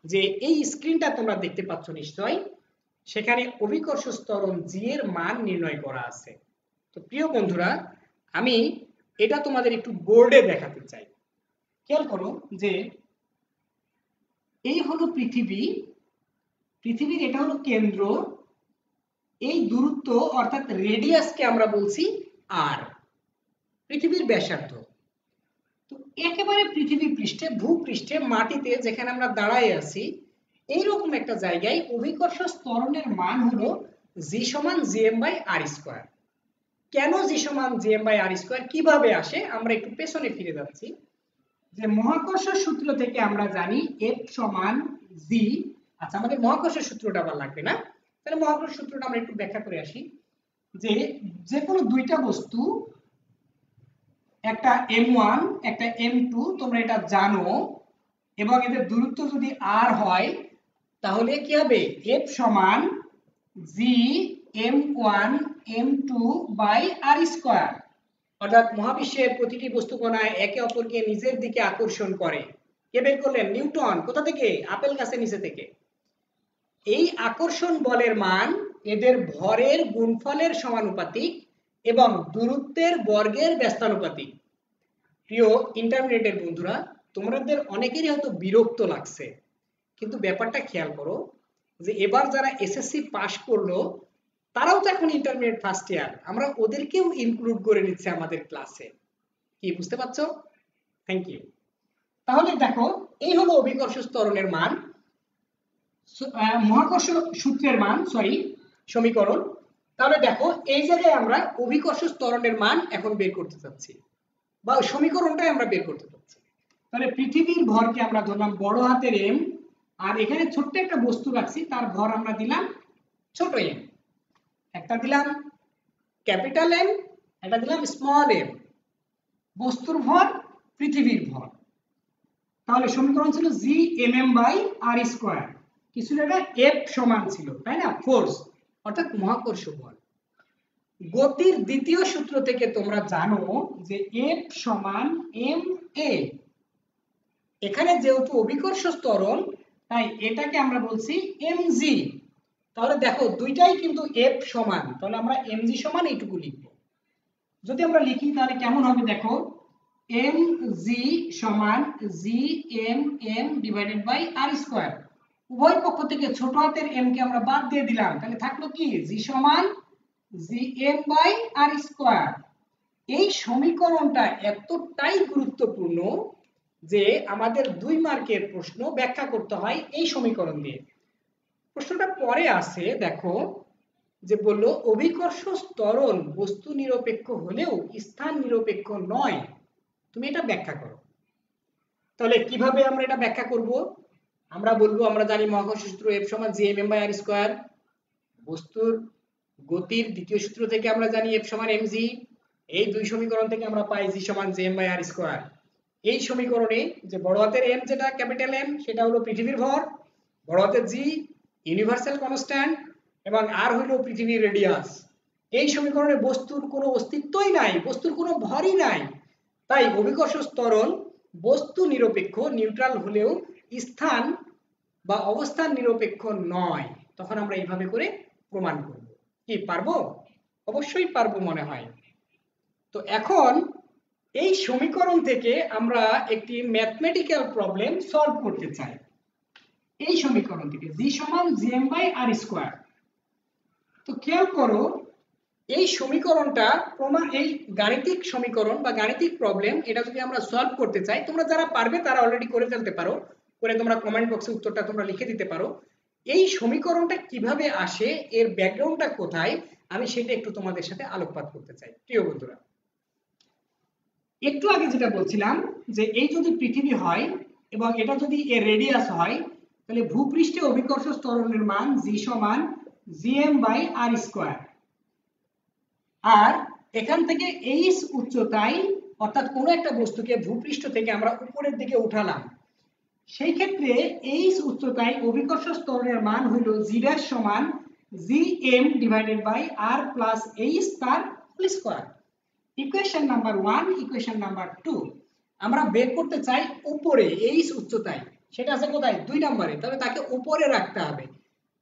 যে এই স্ক্রিনটা তোমরা দেখতে পাচ্ছ নিশ্চয়ই, সেখানে অভিকর্ষ ত্বরণ জি এর মান নির্ণয় করা আছে। তো প্রিয় বন্ধুরা, আমি এটা তোমাদের একটু বোর্ডে দেখাতে চাই। খেয়াল করো, যে এই হলো পৃথিবী, পৃথিবীর এটা হলো কেন্দ্র, এই দূরত্ব অর্থাৎ রেডিয়াসকে আমরা বলছি আর, পৃথিবীর ব্যাসার্ধ। তো একেবারে পৃথিবী পৃষ্ঠে, ভূপৃষ্ঠে, মাটিতে যেখানে আমরা দাঁড়ায় আছি, এইরকম একটা জায়গায় অভিকর্ষ ত্বরণের মান হলো জি সমান জিএম বাই আর স্কোয়ার। কেন জি সমান জিএম বাই আর স্কোয়ার কিভাবে আসে আমরা একটু পেছনে ফিরে যাচ্ছি। যে মহাকর্ষ সূত্র থেকে আমরা জানি এফ সমান জি। আচ্ছা, আমাদের মহাকর্ষ সূত্রটা আবার লাগবে না, তাহলে মহাকর্ষ সূত্রটা আমরা একটু ব্যাখ্যা করে আসি। যে যে কোনো দুইটা বস্তু, একটা m1 একটা m2, তোমরা এটা জানো, এবং এদের দূরত্ব যদি r হয় তাহলে কি হবে f সমান জি m1 m2 by R square. অর্থাৎ মহাবিশ্বের প্রতিটি বস্তু কণায় একে অপরকে নিজের দিকে আকর্ষণ করে। কে বের করলেন? নিউটন। কোথা থেকে? আপেল গাছের নিচে থেকে। এই আকর্ষণ বলের মান এদের ভরের গুণফলের সমানুপাতিক এবং দূরত্বের বর্গের ব্যস্তানুপাতিক। প্রিয় ইন্টারমিডিয়েটের বন্ধুরা, তোমাদের অনেকেরই হয়তো বিরক্ত লাগছে, কিন্তু ব্যাপারটা খেয়াল করো যে এবার যারা এসএসসি পাশ করলো তারাও তো এখন ইন্টারমিডিয়েট ফার্স্ট ইয়ার, আমরা ওদেরকেও ইনক্লুড করে নিচ্ছে আমাদের ক্লাসে। কি বুঝতে পারছো? Thank you. তাহলে দেখো, এই হলো অভিকর্ষ ত্বরণের মান, মহাকর্ষ সূত্রের মান, সমীকরণ। তাহলে দেখো, এই জায়গায় আমরা অভিকর্ষ ত্বরণের মান এখন বের করতে চাচ্ছি, বা সমীকরণটাই আমরা বের করতে চাচ্ছি। তাহলে পৃথিবীর ভরকে আমরা ধরলাম বড় হাতের এম, আর এখানে ছোট্ট একটা বস্তু রাখছি, তার ভর আমরা দিলাম ছোট এম। একটা দিলাম ক্যাপিটাল এম, একটা দিলাম স্মল এম। বস্তুর ভর, পৃথিবীর ভর। তাহলে সমীকরণ ছিল G M M by R square. কিছু জায়গায় এফ সমান ছিল, তাই না? ফোর্স, অর্থাৎ মহাকর্ষ বল। গতির দ্বিতীয় সূত্র থেকে তোমরা জানো যে এফ সমান এম এ। এখানে যেহেতু অভিকর্ষ ত্বরণ, তাই এটাকে আমরা বলছি এমজি। তাহলে দেখো, দুইটাই কিন্তু এফ সমান, তাহলে আমরা এমজি সমান এইটুকু লিখব। যদি আমরা লিখি তাহলে কেমন হবে দেখো, এম জি সমান G M M divided by R square. উভয় পক্ষ থেকে ছোট হাতের এম কে আমরা বাদ দিয়ে দিলাম, তাহলে থাকলো কি জি সমান G M by R square. এই সমীকরণটা এতটাই গুরুত্বপূর্ণ যে আমাদের 2 মার্কের প্রশ্ন ব্যাখ্যা করতে হয় এই সমীকরণ দিয়ে। প্রশ্নটা পরে আসে, দেখো যে বলল অভিকর্ষ ত্বরণ বস্তু নিরপেক্ষ হলেও স্থান নিরপেক্ষ নয়, তুমি এটা ব্যাখ্যা করো। তাহলে কিভাবে আমরা এটা ব্যাখ্যা করব? আমরা বলবো, আমরা জানি মহাকর্ষ সূত্র F সমান G M M by R square. বস্তুর গতির দ্বিতীয় সূত্র থেকে আমরা জানি F সমান mg। এই দুই সমীকরণ থেকে আমরা পাই জি সমান G M by R square. এই সমীকরণে যে বড় হাতের m, যেটা ক্যাপিটাল M, সেটা হলো পৃথিবীর ভর, বড় হাতের g ইউনিভার্সাল কনস্ট্যান্ট, এবং আর হলো পৃথিবীর রেডিয়াস। এই সমীকরণে বস্তুর কোনো অস্তিত্বই নাই, বস্তুর কোনো ভরই নাই। তাই অভিকর্ষ ত্বরণ বস্তু নিরপেক্ষ, নিউট্রাল হলেও স্থান বা অবস্থান নিরপেক্ষ নয়। তখন আমরা এইভাবে করে প্রমাণ করব। কি পারবো? অবশ্যই পারবো মনে হয়। তো এখন এই সমীকরণ থেকে আমরা একটি ম্যাথমেটিক্যাল প্রবলেম সলভ করতে চাই। এই সমীকরণ থেকে জি সমান জিএম বাই আর স্কোয়ার। তো খেয়াল করো, এই সমীকরণটা এই গাণিতিক সমীকরণ বা গাণিতিক প্রবলেম, এটা যদি আমরা সলভ করতে চাই, তোমরা যারা পারবে তারা অলরেডি করে ফেলতে পারো, করে তোমরা কমেন্ট বক্সে উত্তরটা তোমরা লিখে দিতে পারো। এই সমীকরণটা কিভাবে আসে, এর ব্যাকগ্রাউন্ডটা কোথায়, আমি সেটা একটু তোমাদের সাথে আলোকপাত করতে চাই। প্রিয় বন্ধুরা, একটু আগে যেটা বলছিলাম যে এই যদি পৃথিবী হয় এবং এটা যদি এর রেডিয়াস হয়, তাহলে ভূপৃষ্ঠে অভিকর্ষ ত্বরণের মান জি সমান জিএম বাই আর স্কোয়ার। আর এখান থেকে এইচ উচ্চতায়, অর্থাৎ কোনো একটা বস্তুকে ভূপৃষ্ঠ থেকে আমরা উপরের দিকে উঠালাম, সেই ক্ষেত্রে এইচ উচ্চতায় অভিকর্ষ ত্বরণের মান হইল জি ড্যাশ সমান G M divided by R plus H তার whole square. Equation number 1, equation number 2 আমরা বের করতে চাই উপরে এইচ উচ্চতায়, সেটা আছে কোথায়? 2 নম্বরে, তাহলে তাকে উপরে রাখতে হবে।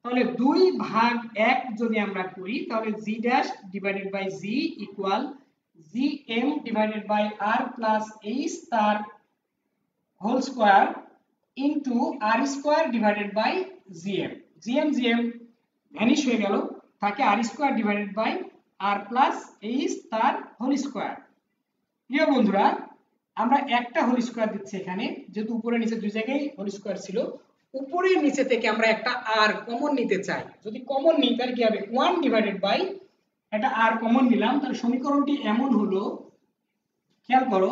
তাহলে 2/1 যদি আমরা করি, তাহলে G dash divided by G equal G M divided by R plus H তার whole square into R square divided by GM. GM vanish হয়ে গেল, থাকে R square divided by R plus H তার হোল স্কয়ার। প্রিয় বন্ধুরা, আমরা একটা হোল স্কয়ার দিচ্ছি এখানে, যেহেতু উপরে নিচে দুই জায়গায় হোল স্কয়ার ছিল, উপরে নিচে থেকে আমরা একটা আর কমন নিতে চাই, যদি কমন নিই তাহলে কি হবে 1 ডিভাইডেড বাই একটা আর কমন নিলাম, তাহলে সমীকরণটি এমন হলো, খেয়াল করো,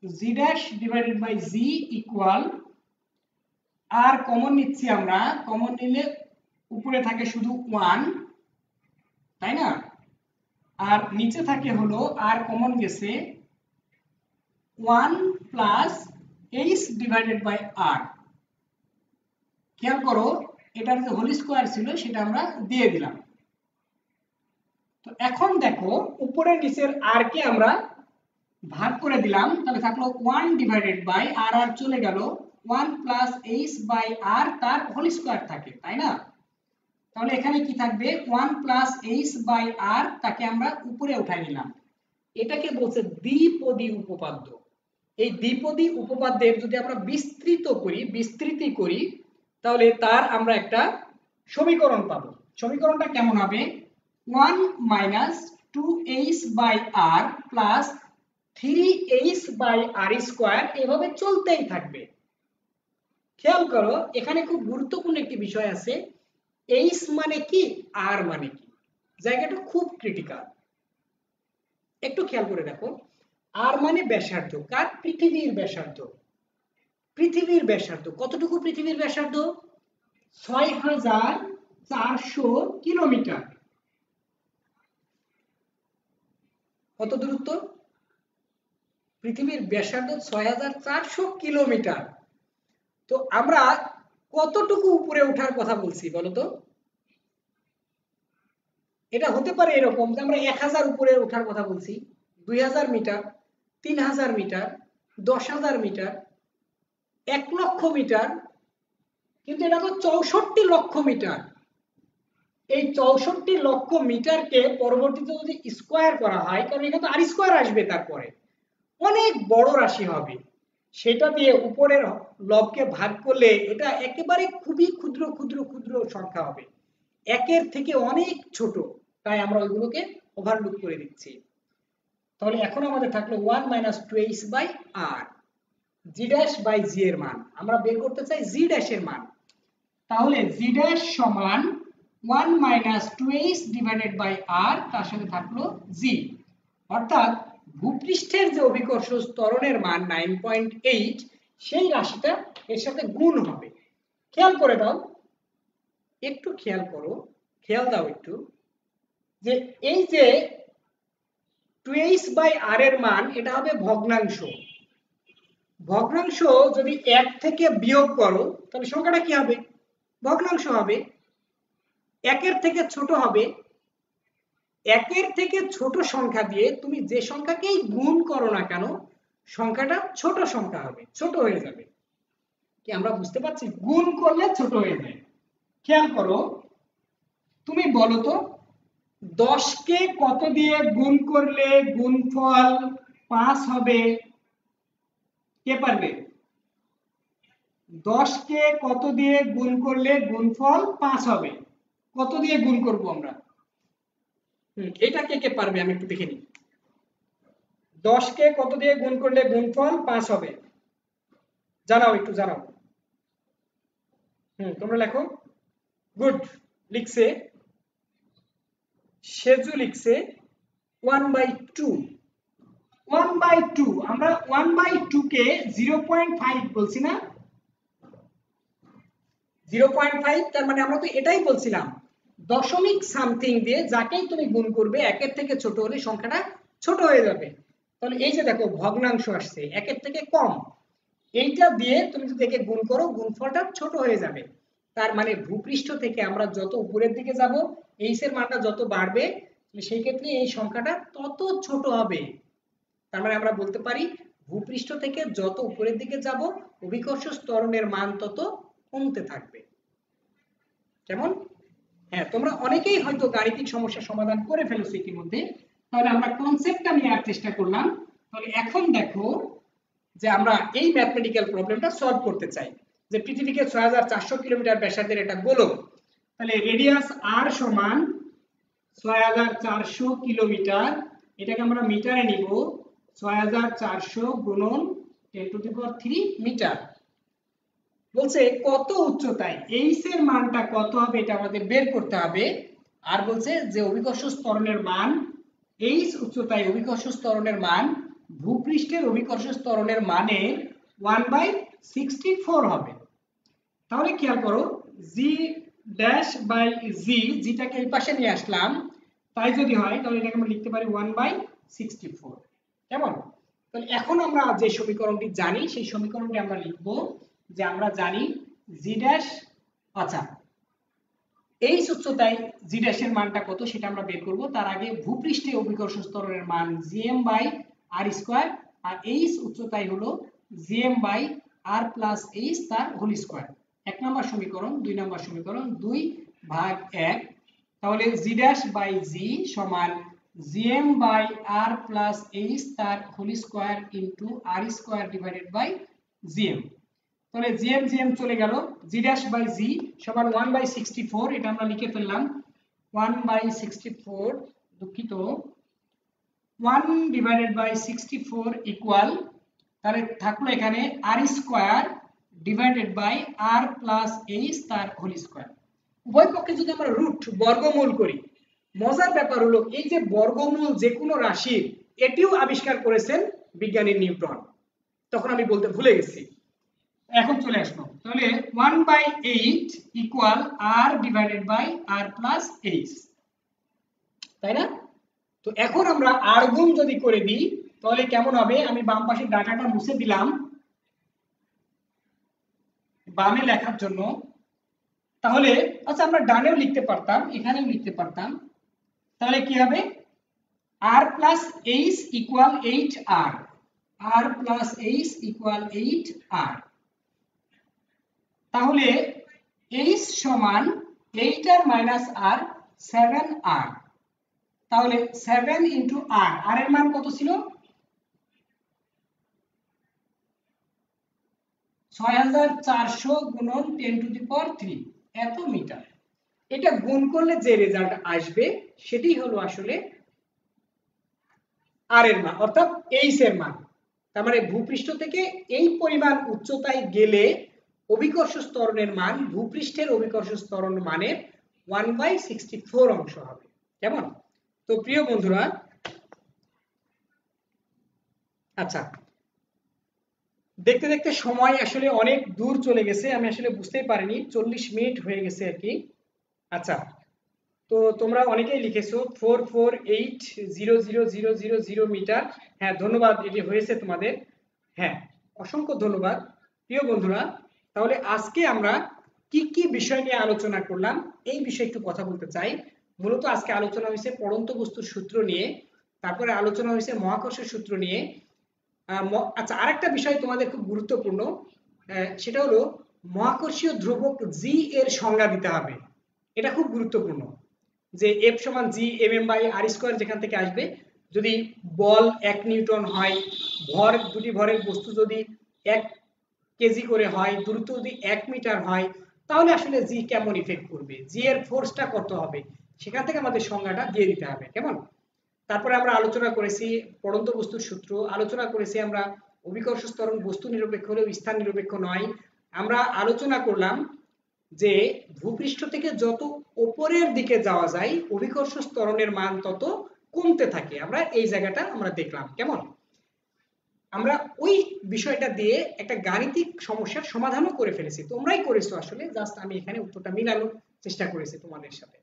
g dash divided by g equal, R common নিচ্ছি আমরা, কমন নিলে উপরে থাকে শুধু 1, তাই না, আর নিচে থাকে হলো আর কমন গেছে 1 plus h divided by r। খেয়াল করো, এটার যে হোল স্কয়ার ছিল সেটা আমরা দিয়ে দিলাম। তো এখন দেখো উপরে নিচের r কে আমরা ভাগ করে দিলাম, তাহলে থাকলো 1 ডিভাইডেড বাই আর আর চলে গেল 1 প্লাস h বাই r, তার হোল স্কয়ার থাকে, তাই না। তাহলে এখানে কি থাকবে 1 প্লাস h বাই r, তাকে আমরা উপরে উঠাই নিলাম। এটাকে বলছে দ্বিপদী উপপাদ্য। এই দ্বিপদী উপপাদ্যের যদি আমরা বিস্তৃতি করি তাহলে তার আমরা একটা সমীকরণ পাবো। সমীকরণটা কেমন হবে, 1 minus 2h by r plus 3h by r square, এভাবে চলতেই থাকবে। খেয়াল করো এখানে খুব গুরুত্বপূর্ণ একটি বিষয় আছে, h মানে কি r মানে কি, জায়গাটা খুব ক্রিটিক্যাল, একটু খেয়াল করে দেখো। r মানে ব্যাসার্ধ, কার, পৃথিবীর ব্যাসার্ধ। পৃথিবীর ব্যাসার্ধ কতটুকু, পৃথিবীর ব্যাসার্ধ 6400 কিলোমিটার। কত দূরত্ব, পৃথিবীর ব্যাসার্ধ 6400 কিলোমিটার। তো আমরা কতটুকু উপরে ওঠার কথা বলছি বলতো, এটা হতে পারে এরকম যে আমরা 1000 উপরে ওঠার কথা বলছি, 2000 মিটার, 3000 মিটার, 10,000 মিটার, 1 লক্ষ মিটার, কিন্তু এটা তো 64 লক্ষ মিটার। এই 64 লক্ষ মিটারকে পরবর্তীতে যদি স্কয়ার করা হয়, কারণ এখানে তো আর স্কয়ার আসবে, তারপরে অনেক বড় রাশি হবে, সেটা দিয়ে উপরের লবকে ভাগ করলে এটা একেবারে খুবই ক্ষুদ্র ক্ষুদ্র ক্ষুদ্র সংখ্যা হবে, একের থেকে অনেক ছোট, তাই আমরা ওইগুলোকে ওভারলুক করে দিচ্ছি। তাহলে এখন আমাদের থাকলো 1 minus 2h by r, g dash by g এর মান আমরা বের করতে চাই, g ড্যাশের মান। তাহলে g ড্যাশ সমান 1 minus 2h divided by r, তার সাথে থাকলো g, অর্থাৎ ভূপৃষ্ঠের যে অভিকর্ষ ত্বরণের মান 9.8, সেই রাশিটা এর সাথে গুণ হবে। খেয়াল করে দাও, একটু খেয়াল করো, খেয়াল দাও একটু, যে এই যে 2h বাই r এর মান, এটা হবে ভগ্নাংশ। ভগ্নাংশ যদি 1 থেকে বিয়োগ করো তাহলে সংখ্যাটা কি হবে, ভগ্নাংশ হবে। 1 এর থেকে ছোট হবে, 1 এর থেকে ছোট সংখ্যা দিয়ে তুমি যে সংখ্যাকেই গুণ করো না কেন, সংখ্যাটা ছোট সংখ্যা হবে, ছোট হয়ে যাবে। কি আমরা বুঝতে পারছি, গুণ করলে ছোট হয়ে যায়। খেয়াল করো, তুমি বলো তো 10 কে কত দিয়ে গুণ করলে গুণফল 5 হবে, কে পারবে? 10 কে কত দিয়ে গুণ করলে গুণফল 5 হবে, কত দিয়ে গুণ করব আমরা, এটা কে কে পারবে, আমি একটু দেখে নিই। 10 কে কত দিয়ে গুণ করলে গুণফল 5 হবে, জানাও, একটু জানাও। তোমরা লেখো। গুড, লিখছে সেজু, লিখছে 1/2। 1/2, আমরা 1/2 কে 0.5 বলছি না, 0.5, তার মানে আমরা তো এটাই বলছিলাম, দশমিক সামথিং দিয়ে যাকেই তুমি গুণ করবে 1 এর থেকে ছোট হলে সংখ্যাটা ছোট হয়ে যাবে। তাহলে এই যে দেখো ভগ্নাংশ আসছে, 1 এর থেকে কম, এইটা দিয়ে তুমি যদি একে গুণ করো গুণফলটা ছোট হয়ে যাবে। তার মানে ভূপৃষ্ঠ থেকে আমরা যত উপরের দিকে যাব, h এর মানটা যত বাড়বে, সেই ক্ষেত্রে এই সংখ্যাটা তত ছোট হবে। তার মানে আমরা বলতে পারি ভূপৃষ্ঠ থেকে যত উপরের দিকে যাব, অভিকর্ষ ত্বরণের মান তত কমতে থাকবে। কেমন? হ্যাঁ, তোমরা অনেকেই হয়তো গাণিতিক সমস্যার সমাধান করে ফেলেছো ইতিমধ্যে, তাহলে আমরা কনসেপ্টটা নেওয়ার চেষ্টা করলাম। তাহলে এখন দেখো যে আমরা এই ম্যাথমেটিক্যাল প্রবলেমটা সলভ করতে চাই, যে পৃথিবীকে 6400 কিলোমিটার ব্যাসার্ধের একটা গোলক, তাহলে রেডিয়াস r সমান 6400 কিলোমিটার, এটাকে আমরা মিটারে নিব, 6400 গুণন 10⁻³ মিটার। বলছে কত উচ্চতায় এইচ এর মানটা কত হবে এটা আমাদের বের করতে হবে। আর বলছে যে অভিকর্ষ ত্বরণের মান, এইচ উচ্চতায় অভিকর্ষ ত্বরণের মান ভূপৃষ্ঠের অভিকর্ষ ত্বরণের মানের 1/64 হবে। তাহলে খেয়াল করো, জি ড্যাশ বাই জি, জিটাকে এই পাশে নিয়ে আসলাম, তাই যদি হয় তাহলে এটাকে আমরা লিখতে পারি 1/64। কেমন? তাহলে এখন আমরা যে সমীকরণটি জানি সেই সমীকরণটি আমরা লিখব, যে আমরা জানি জি ড্যাশ, আচ্ছা এইচ উচ্চতায় জি ড্যাশের মানটা কত সেটা আমরা বের করব। তার আগে ভূপৃষ্ঠে অভিকর্ষ ত্বরণের মান জিএম বাই আর স্কয়ার, আর এইচ উচ্চতায় হলো G M by R plus H তার হোল স্কয়ার। 1 নম্বর সমীকরণ, 2 নম্বর সমীকরণ, 2/1। তাহলে জি ড্যাশ বাই জি সমান GM by R plus H তার whole square into R square divided by GM. তাহলে জিএম জিএম চলে গেল, জি ড্যাশ বাই জি সমান 1/64, এটা আমরা লিখে ফেললাম 1/64, দুঃখিত 1/64 ইকুয়াল, তাহলে থাকলো এখানে R square divided by R plus H তার হোল স্কয়ার। উভয় পক্ষে যদি আমরা রুট বর্গমূল করি, মজার ব্যাপার হলো এই যে বর্গমূল যে কোনো রাশির এটিও আবিষ্কার করেছেন বিজ্ঞানী নিউটন, তখন আমি বলতে ভুলে গেছি, এখন চলে আসলো। তাহলে 1/8 equal R divided by R plus H, তাই না? তো এখন আমরা আর গুণ যদি করে দিই তাহলে কেমন হবে, আমি বাম পাশের ডাটাটা মুছে দিলাম বামে লেখার জন্য। তাহলে আচ্ছা আমরা ডানেও লিখতে পারতাম, এখানেও লিখতে পারতাম। তাহলে কি হবে, আর প্লাস এইচ ইকুয়াল 8r, আর প্লাস এইচ ইকুয়াল 8r। তাহলে এইচ সমান 8r মাইনাস আর 7r। তাহলে 7 ইন্টু আর, আর এর মান কত ছিল 6400 গুণন 10⁻³ এত মিটার। এটা গুণ করলে যে রেজাল্ট আসবে সেটি হলো আসলে আর এর মান, অর্থাৎ এইচ এর মান। তার মানে ভূপৃষ্ঠ থেকে এই পরিমাণ উচ্চতায় গেলে অভিকর্ষ ত্বরণের মান ভূপৃষ্ঠের অভিকর্ষ ত্বরণ মানের 1/64 অংশ হবে। কেমন? তো প্রিয় বন্ধুরা, আচ্ছা দেখতে দেখতে সময় আসলে অনেক দূর চলে গেছে, আমি আসলে বুঝতেই পারিনি 40 মিনিট হয়ে গেছে আর কি। আচ্ছা, তো তোমরা অনেকেই লিখেছো 4480000 মিটার। হ্যাঁ ধন্যবাদ, এটি হয়েছে তোমাদের। হ্যাঁ, অসংখ্য ধন্যবাদ। প্রিয় বন্ধুরা, তাহলে আজকে আমরা কি কি বিষয় নিয়ে আলোচনা করলাম এই বিষয়ে একটু কথা বলতে চাই। মূলত আজকে আলোচনা হয়েছে পড়ন্ত বস্তুর সূত্র নিয়ে, তারপরে আলোচনা হয়েছে মহাকর্ষের সূত্র নিয়ে। আচ্ছা, আরেকটা বিষয় তোমাদের খুব গুরুত্বপূর্ণ, সেটা হলো মহাকর্ষীয় ধ্রুবক জি এর সংজ্ঞা দিতে হবে। এটা খুব গুরুত্বপূর্ণ, যে এফ সমান G M M by R square যেখান থেকে আসবে। যদি বল 1 নিউটন হয়, ভর দুটি ভরের বস্তু যদি 1 কেজি করে হয়, দূরত্ব যদি 1 মিটার হয়, তাহলে আসলে জি কেমন ইফেক্ট করবে, জি এর ফোর্সটা কত হবে, সেখান থেকে আমাদের সংজ্ঞাটা দিয়ে দিতে হবে। কেমন? তারপরে আমরা আলোচনা করেছি পড়ন্ত বস্তুর সূত্র, আলোচনা করেছি আমরা অভিকর্ষ ত্বরণ বস্তু নিরপেক্ষ হলেও স্থান নিরপেক্ষ নয়। আমরা আলোচনা করলাম যে ভূপৃষ্ঠ থেকে যত উপরের দিকে যাওয়া যায় অভিকর্ষ ত্বরণের মান তত কমতে থাকে, আমরা এই জায়গাটা আমরা দেখলাম। কেমন? আমরা ওই বিষয়টা দিয়ে একটা গাণিতিক সমস্যার সমাধানও করে ফেলেছি, তোমরাই করেছো আসলে, জাস্ট আমি এখানে উত্তরটা মিলানোর চেষ্টা করেছি তোমাদের সাথে।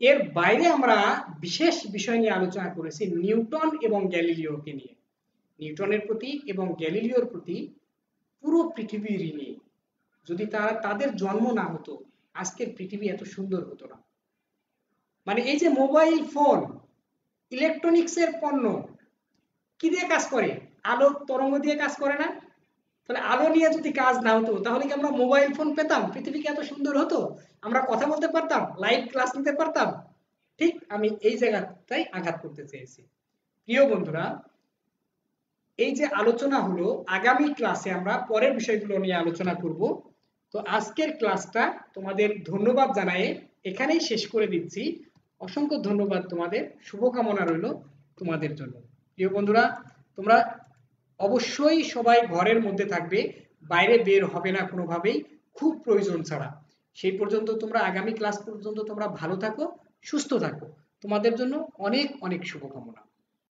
এর বাইরে আমরা বিশেষ বিষয় নিয়ে আলোচনা করেছি নিউটন এবং গ্যালিলিওকে নিয়ে। নিউটনের প্রতি এবং গ্যালিলিওর প্রতি পুরো পৃথিবী ঋণী। যদি তাদের জন্ম না হতো আজকের পৃথিবী এত সুন্দর হতো না। মানে এই যে মোবাইল ফোন, ইলেকট্রনিক্স এর পণ্য কি দিয়ে কাজ করে, আলো তরঙ্গ দিয়ে কাজ করে না? তাহলে আলো নিয়ে যদি কাজ না হতো তাহলে কি আমরা মোবাইল ফোন পেতাম? পৃথিবী কি এত সুন্দর হতো? আমরা কথা বলতে পারতাম, লাইভ ক্লাস নিতে পারতাম? ঠিক আমি এই জায়গাটাই আঘাত করতে চেয়েছি। প্রিয় বন্ধুরা, এই যে আলোচনা হলো, আগামী ক্লাসে আমরা পরের বিষয়গুলো নিয়ে আলোচনা করব। তো আজকের ক্লাসটা তোমাদের ধন্যবাদ জানায়ে এখানেই শেষ করে দিচ্ছি। অসংখ্য ধন্যবাদ তোমাদের, শুভকামনা রইল তোমাদের জন্য। প্রিয় বন্ধুরা, তোমরা অবশ্যই সবাই ঘরের মধ্যে থাকবে, বাইরে বের হবে না কোনোভাবেই, খুব প্রয়োজন ছাড়া। সেই পর্যন্ত তোমরা আগামী ক্লাস পর্যন্ত তোমরা ভালো থাকো, সুস্থ থাকো। তোমাদের জন্য অনেক অনেক শুভকামনা।